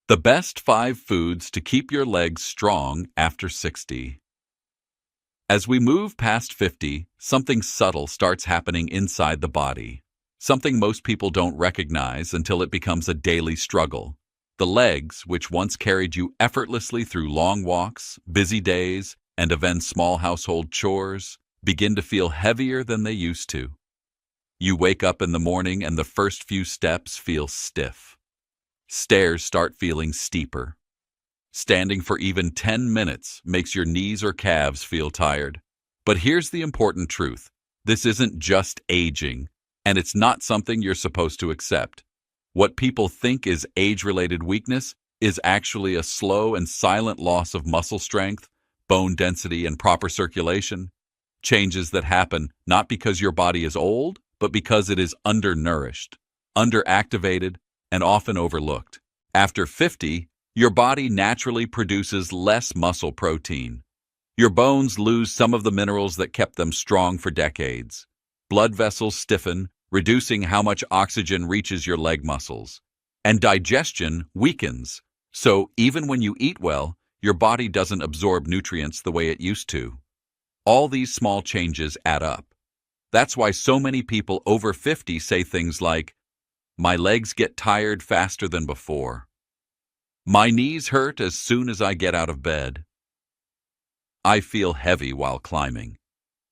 The best 5 foods to keep your legs strong after 60. As we move past 50, something subtle starts happening inside the body. Something most people don't recognize until it becomes a daily struggle. The legs, which once carried you effortlessly through long walks, busy days, and even small household chores, begin to feel heavier than they used to. You wake up in the morning and the first few steps feel stiff. Stairs start feeling steeper. Standing for even 10 minutes makes your knees or calves feel tired. But here's the important truth. This isn't just aging, and it's not something you're supposed to accept. What people think is age-related weakness is actually a slow and silent loss of muscle strength, bone density, and proper circulation. Changes that happen not because your body is old, but because it is undernourished, underactivated, and often overlooked. After 50, your body naturally produces less muscle protein. Your bones lose some of the minerals that kept them strong for decades. Blood vessels stiffen, reducing how much oxygen reaches your leg muscles. And digestion weakens, so even when you eat well, your body doesn't absorb nutrients the way it used to. All these small changes add up. That's why so many people over 50 say things like, "My legs get tired faster than before. My knees hurt as soon as I get out of bed. I feel heavy while climbing."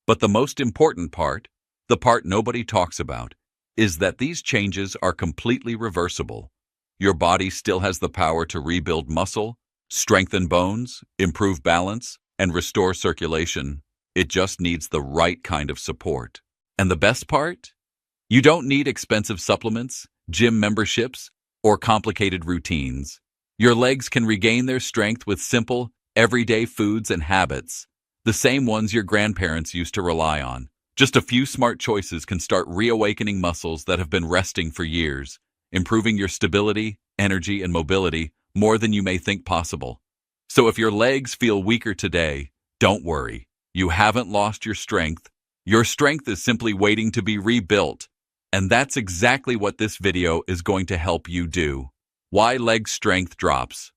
But the most important part, the part nobody talks about, is that these changes are completely reversible. Your body still has the power to rebuild muscle, strengthen bones, improve balance, and restore circulation. It just needs the right kind of support. And the best part? You don't need expensive supplements, gym memberships, or complicated routines. Your legs can regain their strength with simple, everyday foods and habits, the same ones your grandparents used to rely on. Just a few smart choices can start reawakening muscles that have been resting for years, improving your stability, energy, and mobility more than you may think possible. So if your legs feel weaker today, don't worry. You haven't lost your strength. Your strength is simply waiting to be rebuilt. And that's exactly what this video is going to help you do. Why leg strength drops.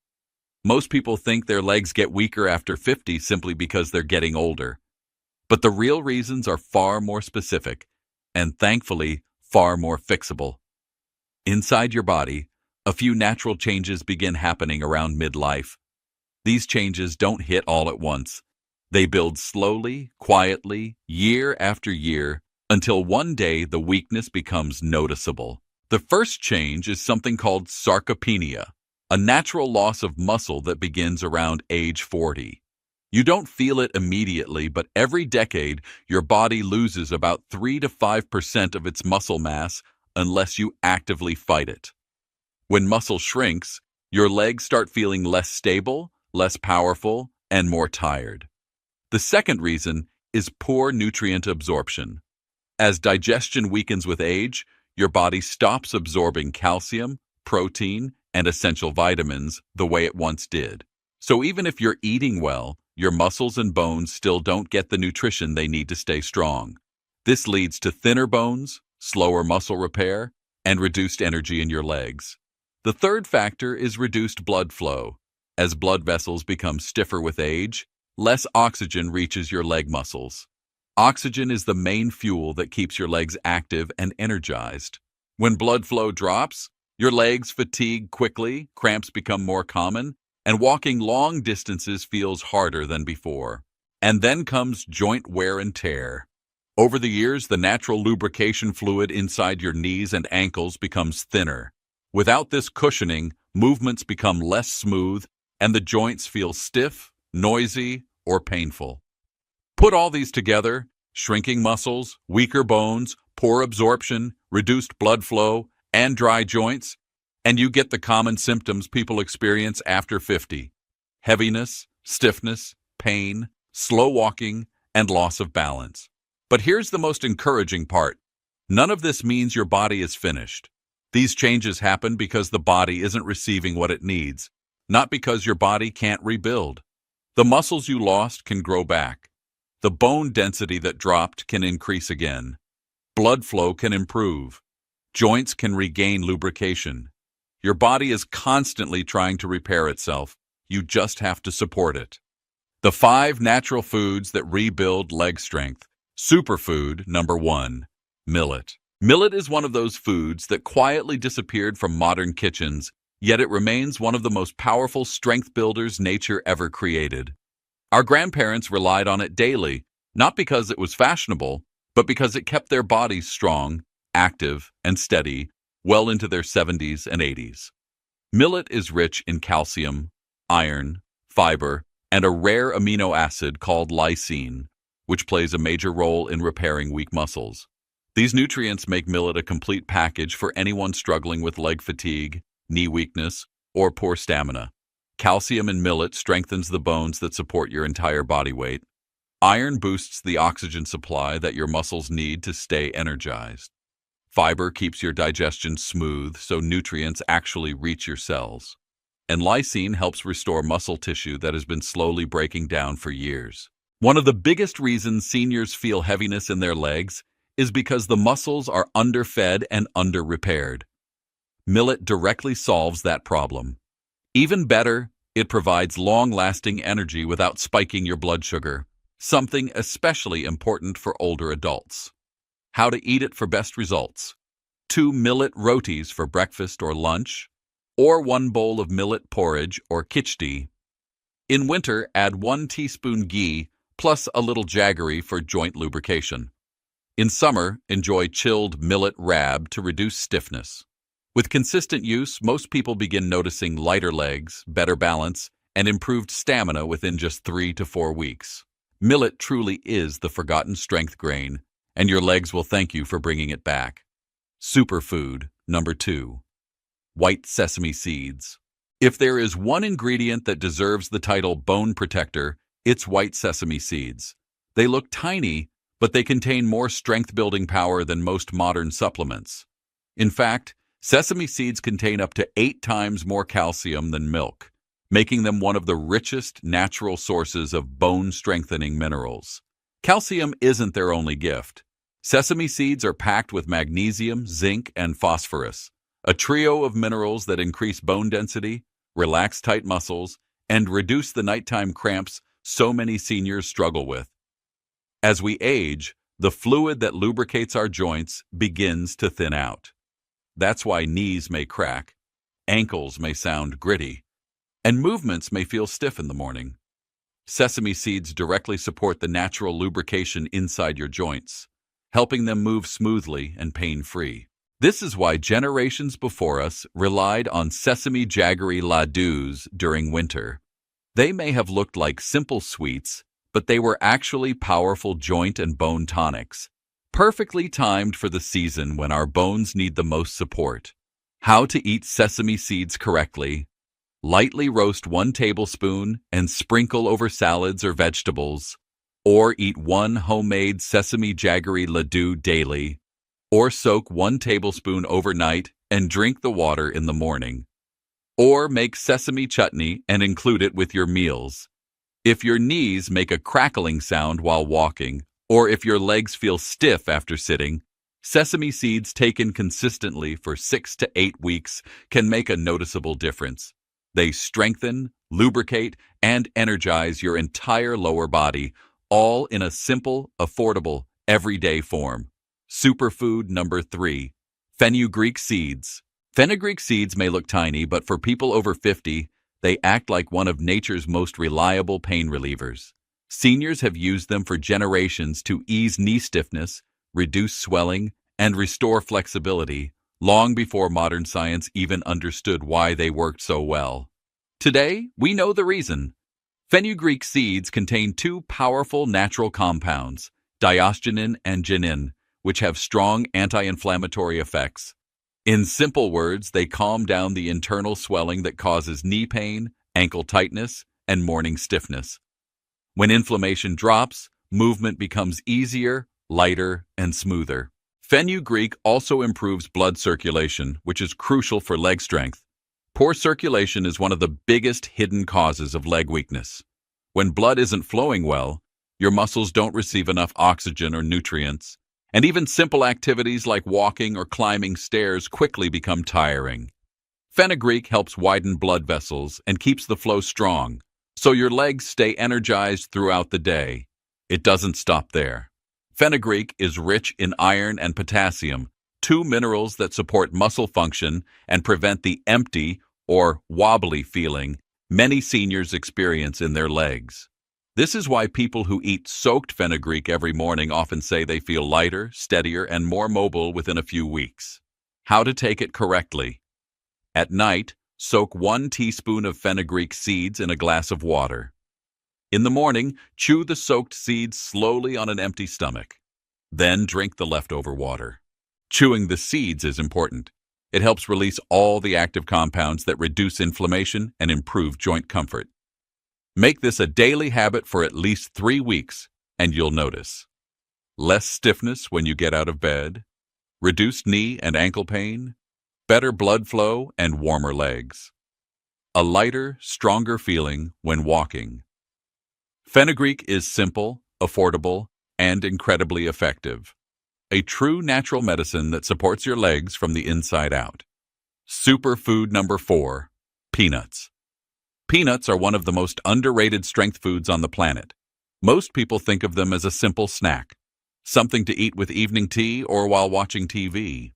Most people think their legs get weaker after 50 simply because they're getting older. But the real reasons are far more specific, and thankfully, far more fixable. Inside your body, a few natural changes begin happening around midlife. These changes don't hit all at once. They build slowly, quietly, year after year, until one day the weakness becomes noticeable. The first change is something called sarcopenia, a natural loss of muscle that begins around age 40. You don't feel it immediately, but every decade your body loses about 3 to 5% of its muscle mass unless you actively fight it. When muscle shrinks, your legs start feeling less stable, less powerful, and more tired. The second reason is poor nutrient absorption. As digestion weakens with age, your body stops absorbing calcium, protein, and essential vitamins the way it once did. So even if you're eating well, your muscles and bones still don't get the nutrition they need to stay strong. This leads to thinner bones, slower muscle repair, and reduced energy in your legs. The third factor is reduced blood flow. As blood vessels become stiffer with age, less oxygen reaches your leg muscles. Oxygen is the main fuel that keeps your legs active and energized. When blood flow drops, your legs fatigue quickly, cramps become more common, and walking long distances feels harder than before. And then comes joint wear and tear. Over the years, the natural lubrication fluid inside your knees and ankles becomes thinner. Without this cushioning, movements become less smooth, and the joints feel stiff, noisy, or painful. Put all these together, shrinking muscles, weaker bones, poor absorption, reduced blood flow, and dry joints, and you get the common symptoms people experience after 50. Heaviness, stiffness, pain, slow walking, and loss of balance. But here's the most encouraging part. None of this means your body is finished. These changes happen because the body isn't receiving what it needs, not because your body can't rebuild. The muscles you lost can grow back. The bone density that dropped can increase again. Blood flow can improve. Joints can regain lubrication. Your body is constantly trying to repair itself. You just have to support it. The 5 natural foods that rebuild leg strength. Superfood number 1, millet. Millet is one of those foods that quietly disappeared from modern kitchens, yet it remains one of the most powerful strength builders nature ever created. Our grandparents relied on it daily, not because it was fashionable, but because it kept their bodies strong, active, and steady well into their 70s and 80s. Millet is rich in calcium, iron, fiber, and a rare amino acid called lysine, which plays a major role in repairing weak muscles. These nutrients make millet a complete package for anyone struggling with leg fatigue, knee weakness, or poor stamina. Calcium in millet strengthens the bones that support your entire body weight. Iron boosts the oxygen supply that your muscles need to stay energized. Fiber keeps your digestion smooth so nutrients actually reach your cells. And lysine helps restore muscle tissue that has been slowly breaking down for years. One of the biggest reasons seniors feel heaviness in their legs is because the muscles are underfed and under-repaired. Millet directly solves that problem. Even better, it provides long-lasting energy without spiking your blood sugar, something especially important for older adults. How to eat it for best results. 2 millet rotis for breakfast or lunch, or 1 bowl of millet porridge or khichdi. In winter, add 1 teaspoon ghee plus a little jaggery for joint lubrication. In summer, enjoy chilled millet rab to reduce stiffness. With consistent use, most people begin noticing lighter legs, better balance, and improved stamina within just 3 to 4 weeks. Millet truly is the forgotten strength grain, and your legs will thank you for bringing it back. Superfood number 2, white sesame seeds. If there is one ingredient that deserves the title bone protector, it's white sesame seeds. They look tiny, but they contain more strength-building power than most modern supplements. In fact, sesame seeds contain up to 8 times more calcium than milk, making them one of the richest natural sources of bone-strengthening minerals. Calcium isn't their only gift. Sesame seeds are packed with magnesium, zinc, and phosphorus, a trio of minerals that increase bone density, relax tight muscles, and reduce the nighttime cramps so many seniors struggle with. As we age, the fluid that lubricates our joints begins to thin out. That's why knees may crack, ankles may sound gritty, and movements may feel stiff in the morning. Sesame seeds directly support the natural lubrication inside your joints, helping them move smoothly and pain-free. This is why generations before us relied on sesame jaggery laddus during winter. They may have looked like simple sweets, but they were actually powerful joint and bone tonics, perfectly timed for the season when our bones need the most support. How to eat sesame seeds correctly. Lightly roast 1 tablespoon and sprinkle over salads or vegetables, or eat 1 homemade sesame jaggery laddu daily, or soak 1 tablespoon overnight and drink the water in the morning. Or make sesame chutney and include it with your meals. If your knees make a crackling sound while walking, or if your legs feel stiff after sitting, sesame seeds taken consistently for 6 to 8 weeks can make a noticeable difference. They strengthen, lubricate, and energize your entire lower body, all in a simple, affordable, everyday form. Superfood number 3, fenugreek seeds. Fenugreek seeds may look tiny, but for people over 50, they act like one of nature's most reliable pain relievers. Seniors have used them for generations to ease knee stiffness, reduce swelling, and restore flexibility, long before modern science even understood why they worked so well. Today, we know the reason. Fenugreek seeds contain 2 powerful natural compounds, diosgenin and genin, which have strong anti-inflammatory effects. In simple words, they calm down the internal swelling that causes knee pain, ankle tightness, and morning stiffness. When inflammation drops, movement becomes easier, lighter, and smoother. Fenugreek also improves blood circulation, which is crucial for leg strength. Poor circulation is one of the biggest hidden causes of leg weakness. When blood isn't flowing well, your muscles don't receive enough oxygen or nutrients, and even simple activities like walking or climbing stairs quickly become tiring. Fenugreek helps widen blood vessels and keeps the flow strong, so your legs stay energized throughout the day. It doesn't stop there. Fenugreek is rich in iron and potassium, two minerals that support muscle function and prevent the empty or wobbly feeling many seniors experience in their legs. This is why people who eat soaked fenugreek every morning often say they feel lighter, steadier, and more mobile within a few weeks. How to take it correctly. At night, soak 1 teaspoon of fenugreek seeds in a glass of water. In the morning, chew the soaked seeds slowly on an empty stomach. Then drink the leftover water. Chewing the seeds is important. It helps release all the active compounds that reduce inflammation and improve joint comfort. Make this a daily habit for at least 3 weeks, and you'll notice less stiffness when you get out of bed, reduced knee and ankle pain, better blood flow and warmer legs, a lighter, stronger feeling when walking. Fenugreek is simple, affordable, and incredibly effective. A true natural medicine that supports your legs from the inside out. Superfood number 4, peanuts. Peanuts are one of the most underrated strength foods on the planet. Most people think of them as a simple snack, something to eat with evening tea or while watching TV.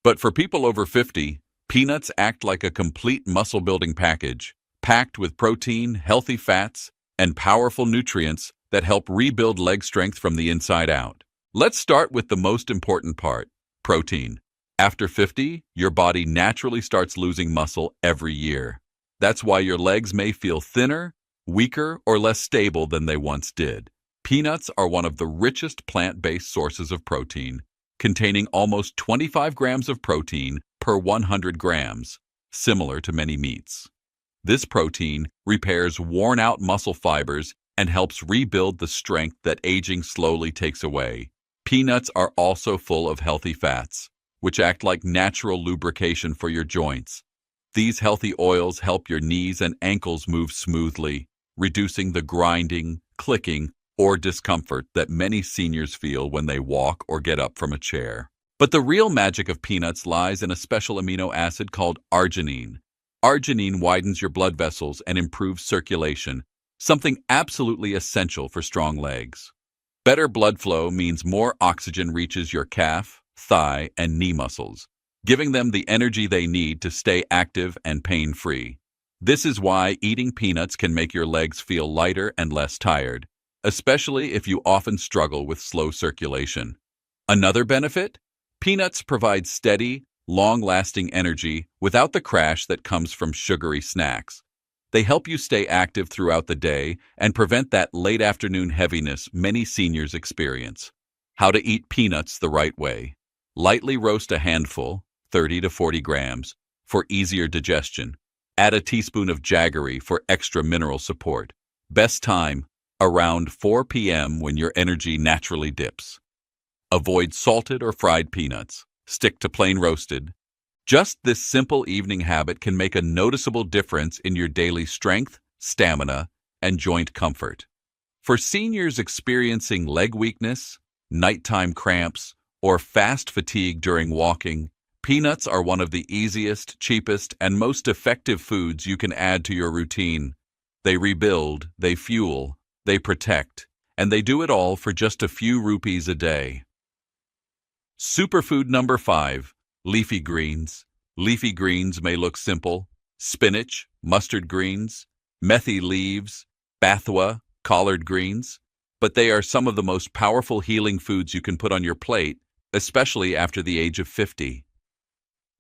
But for people over 50, peanuts act like a complete muscle-building package, packed with protein, healthy fats, and powerful nutrients that help rebuild leg strength from the inside out. Let's start with the most important part, protein. After 50, your body naturally starts losing muscle every year. That's why your legs may feel thinner, weaker, or less stable than they once did. Peanuts are one of the richest plant-based sources of protein, containing almost 25 grams of protein per 100 grams, similar to many meats. This protein repairs worn-out muscle fibers and helps rebuild the strength that aging slowly takes away. Peanuts are also full of healthy fats, which act like natural lubrication for your joints. These healthy oils help your knees and ankles move smoothly, reducing the grinding, clicking, or discomfort that many seniors feel when they walk or get up from a chair. But the real magic of peanuts lies in a special amino acid called arginine. Arginine widens your blood vessels and improves circulation, something absolutely essential for strong legs. Better blood flow means more oxygen reaches your calf, thigh, and knee muscles, giving them the energy they need to stay active and pain-free. This is why eating peanuts can make your legs feel lighter and less tired, especially if you often struggle with slow circulation. Another benefit? Peanuts provide steady, long-lasting energy without the crash that comes from sugary snacks. They help you stay active throughout the day and prevent that late afternoon heaviness many seniors experience. How to eat peanuts the right way. Lightly roast a handful, 30 to 40 grams, for easier digestion. Add a teaspoon of jaggery for extra mineral support. Best time, around 4 p.m. when your energy naturally dips. Avoid salted or fried peanuts. Stick to plain roasted. Just this simple evening habit can make a noticeable difference in your daily strength, stamina, and joint comfort. For seniors experiencing leg weakness, nighttime cramps, or fast fatigue during walking, peanuts are one of the easiest, cheapest, and most effective foods you can add to your routine. They rebuild, they fuel, they protect, and they do it all for just a few rupees a day. Superfood number 5, leafy greens. Leafy greens may look simple: spinach, mustard greens, methi leaves, bathua, collard greens, but they are some of the most powerful healing foods you can put on your plate, especially after the age of 50.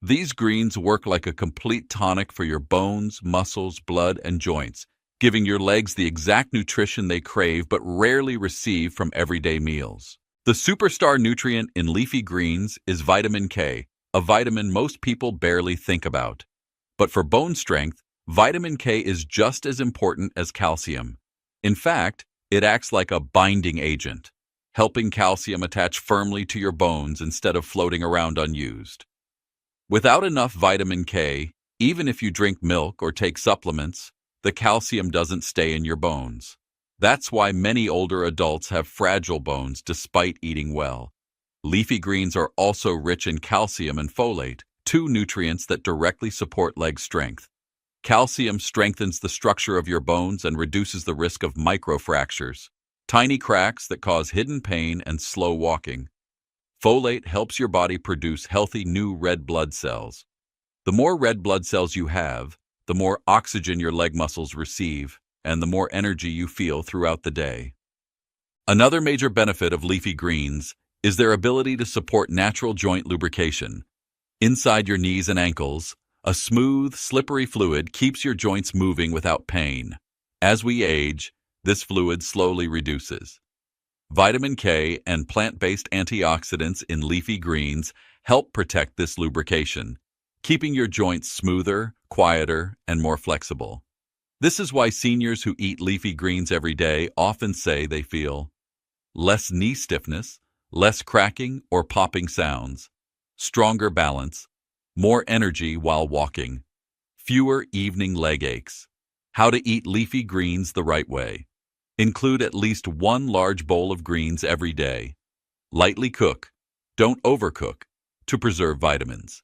These greens work like a complete tonic for your bones, muscles, blood, and joints, giving your legs the exact nutrition they crave but rarely receive from everyday meals. The superstar nutrient in leafy greens is vitamin K, a vitamin most people barely think about. But for bone strength, vitamin K is just as important as calcium. In fact, it acts like a binding agent, helping calcium attach firmly to your bones instead of floating around unused. Without enough vitamin K, even if you drink milk or take supplements, the calcium doesn't stay in your bones. That's why many older adults have fragile bones despite eating well. Leafy greens are also rich in calcium and folate, two nutrients that directly support leg strength. Calcium strengthens the structure of your bones and reduces the risk of microfractures, tiny cracks that cause hidden pain and slow walking. Folate helps your body produce healthy new red blood cells. The more red blood cells you have, the more oxygen your leg muscles receive, and the more energy you feel throughout the day. Another major benefit of leafy greens is their ability to support natural joint lubrication. Inside your knees and ankles, a smooth, slippery fluid keeps your joints moving without pain. As we age, this fluid slowly reduces. Vitamin K and plant-based antioxidants in leafy greens help protect this lubrication, keeping your joints smoother, quieter, and more flexible. This is why seniors who eat leafy greens every day often say they feel less knee stiffness, less cracking or popping sounds, stronger balance, more energy while walking, fewer evening leg aches. How to eat leafy greens the right way. Include at least one large bowl of greens every day. Lightly cook, don't overcook, to preserve vitamins.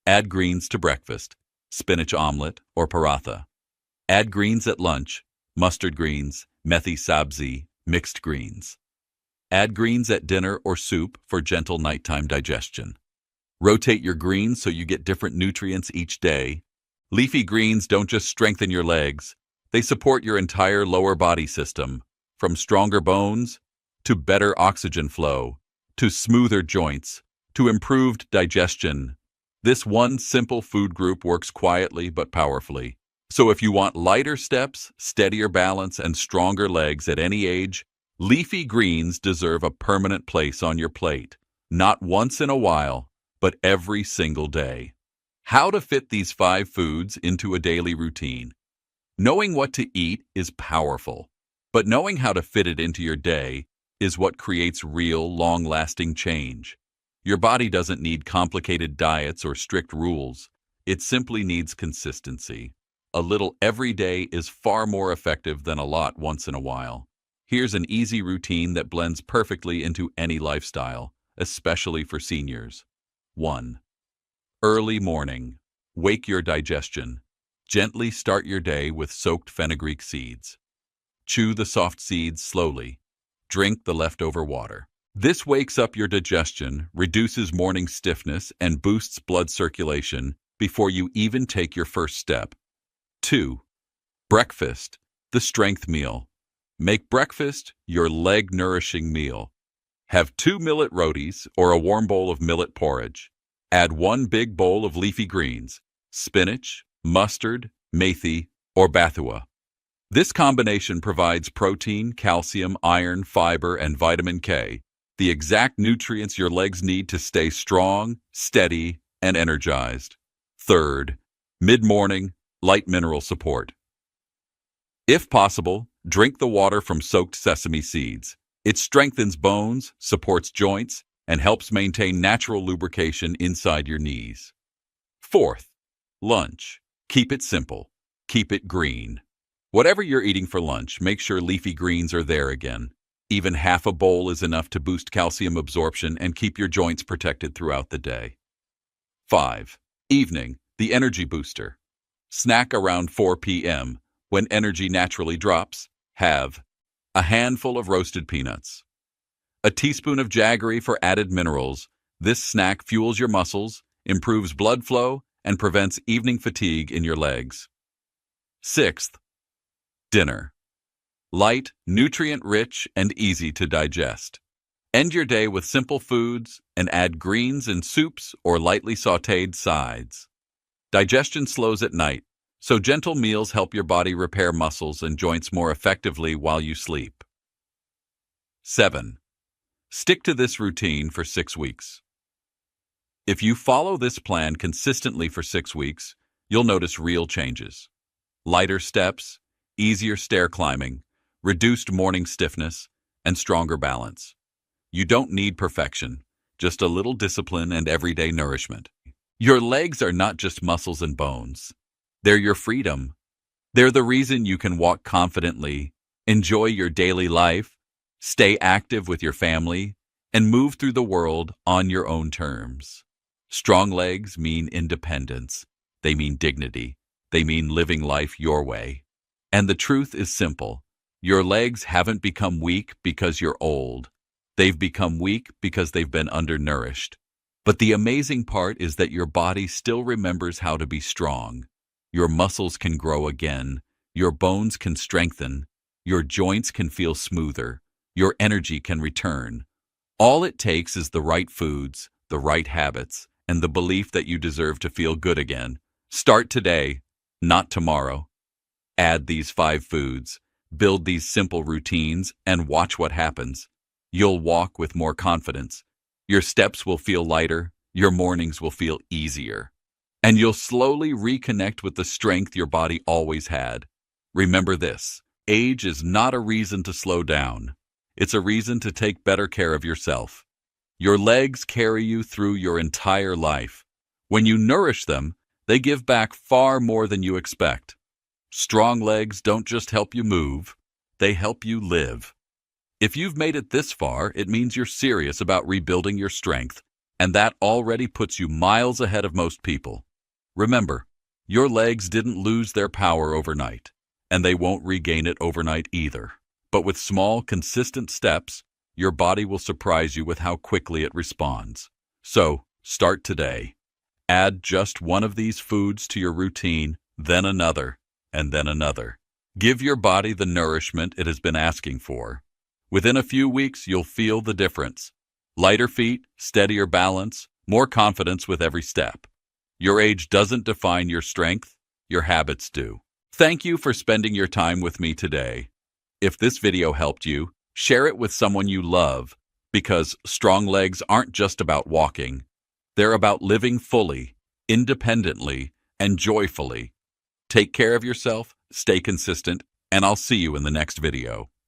Add greens to breakfast, spinach omelet or paratha. Add greens at lunch, mustard greens, methi sabzi, mixed greens. Add greens at dinner or soup for gentle nighttime digestion. Rotate your greens so you get different nutrients each day. Leafy greens don't just strengthen your legs, they support your entire lower body system, from stronger bones to better oxygen flow, to smoother joints, to improved digestion. This one simple food group works quietly but powerfully. So if you want lighter steps, steadier balance, and stronger legs at any age, leafy greens deserve a permanent place on your plate. Not once in a while, but every single day. How to fit these 5 foods into a daily routine. Knowing what to eat is powerful, but knowing how to fit it into your day is what creates real, long-lasting change. Your body doesn't need complicated diets or strict rules. It simply needs consistency. A little every day is far more effective than a lot once in a while. Here's an easy routine that blends perfectly into any lifestyle, especially for seniors. 1. Early morning. Wake your digestion. Gently start your day with soaked fenugreek seeds. Chew the soft seeds slowly. Drink the leftover water. This wakes up your digestion, reduces morning stiffness, and boosts blood circulation before you even take your first step. 2. Breakfast, the strength meal. Make breakfast your leg-nourishing meal. Have 2 millet rotis or a warm bowl of millet porridge. Add 1 big bowl of leafy greens, spinach, mustard, methi, or bathua. This combination provides protein, calcium, iron, fiber, and vitamin K, the exact nutrients your legs need to stay strong, steady, and energized. 3rd, mid-morning, light mineral support. If possible, drink the water from soaked sesame seeds. It strengthens bones, supports joints, and helps maintain natural lubrication inside your knees. 4th, lunch. Keep it simple. Keep it green. Whatever you're eating for lunch, make sure leafy greens are there again. Even half a bowl is enough to boost calcium absorption and keep your joints protected throughout the day. 5. Evening, the energy booster. Snack around 4 p.m. When energy naturally drops. Have a handful of roasted peanuts. A teaspoon of jaggery for added minerals. This snack fuels your muscles, improves blood flow, and prevents evening fatigue in your legs. 6th, dinner. Light, nutrient-rich, and easy to digest. End your day with simple foods and add greens in soups or lightly sautéed sides. Digestion slows at night, so gentle meals help your body repair muscles and joints more effectively while you sleep. 7. Stick to this routine for 6 weeks. If you follow this plan consistently for 6 weeks, you'll notice real changes. Lighter steps, easier stair climbing, reduced morning stiffness, and stronger balance. You don't need perfection, just a little discipline and everyday nourishment. Your legs are not just muscles and bones. They're your freedom. They're the reason you can walk confidently, enjoy your daily life, stay active with your family, and move through the world on your own terms. Strong legs mean independence. They mean dignity. They mean living life your way. And the truth is simple. Your legs haven't become weak because you're old. They've become weak because they've been undernourished. But the amazing part is that your body still remembers how to be strong. Your muscles can grow again. Your bones can strengthen. Your joints can feel smoother. Your energy can return. All it takes is the right foods, the right habits, and the belief that you deserve to feel good again. Start today, not tomorrow. Add these 5 foods, build these simple routines, and watch what happens. You'll walk with more confidence. Your steps will feel lighter. Your mornings will feel easier. And you'll slowly reconnect with the strength your body always had. Remember this, age is not a reason to slow down. It's a reason to take better care of yourself. Your legs carry you through your entire life. When you nourish them, they give back far more than you expect. Strong legs don't just help you move, they help you live. If you've made it this far, it means you're serious about rebuilding your strength, and that already puts you miles ahead of most people. Remember, your legs didn't lose their power overnight, and they won't regain it overnight either. But with small, consistent steps, your body will surprise you with how quickly it responds. So, start today. Add just one of these foods to your routine, then another, and then another. Give your body the nourishment it has been asking for. Within a few weeks, you'll feel the difference. Lighter feet, steadier balance, more confidence with every step. Your age doesn't define your strength, your habits do. Thank you for spending your time with me today. If this video helped you, share it with someone you love, because strong legs aren't just about walking. They're about living fully, independently, and joyfully. Take care of yourself, stay consistent, and I'll see you in the next video.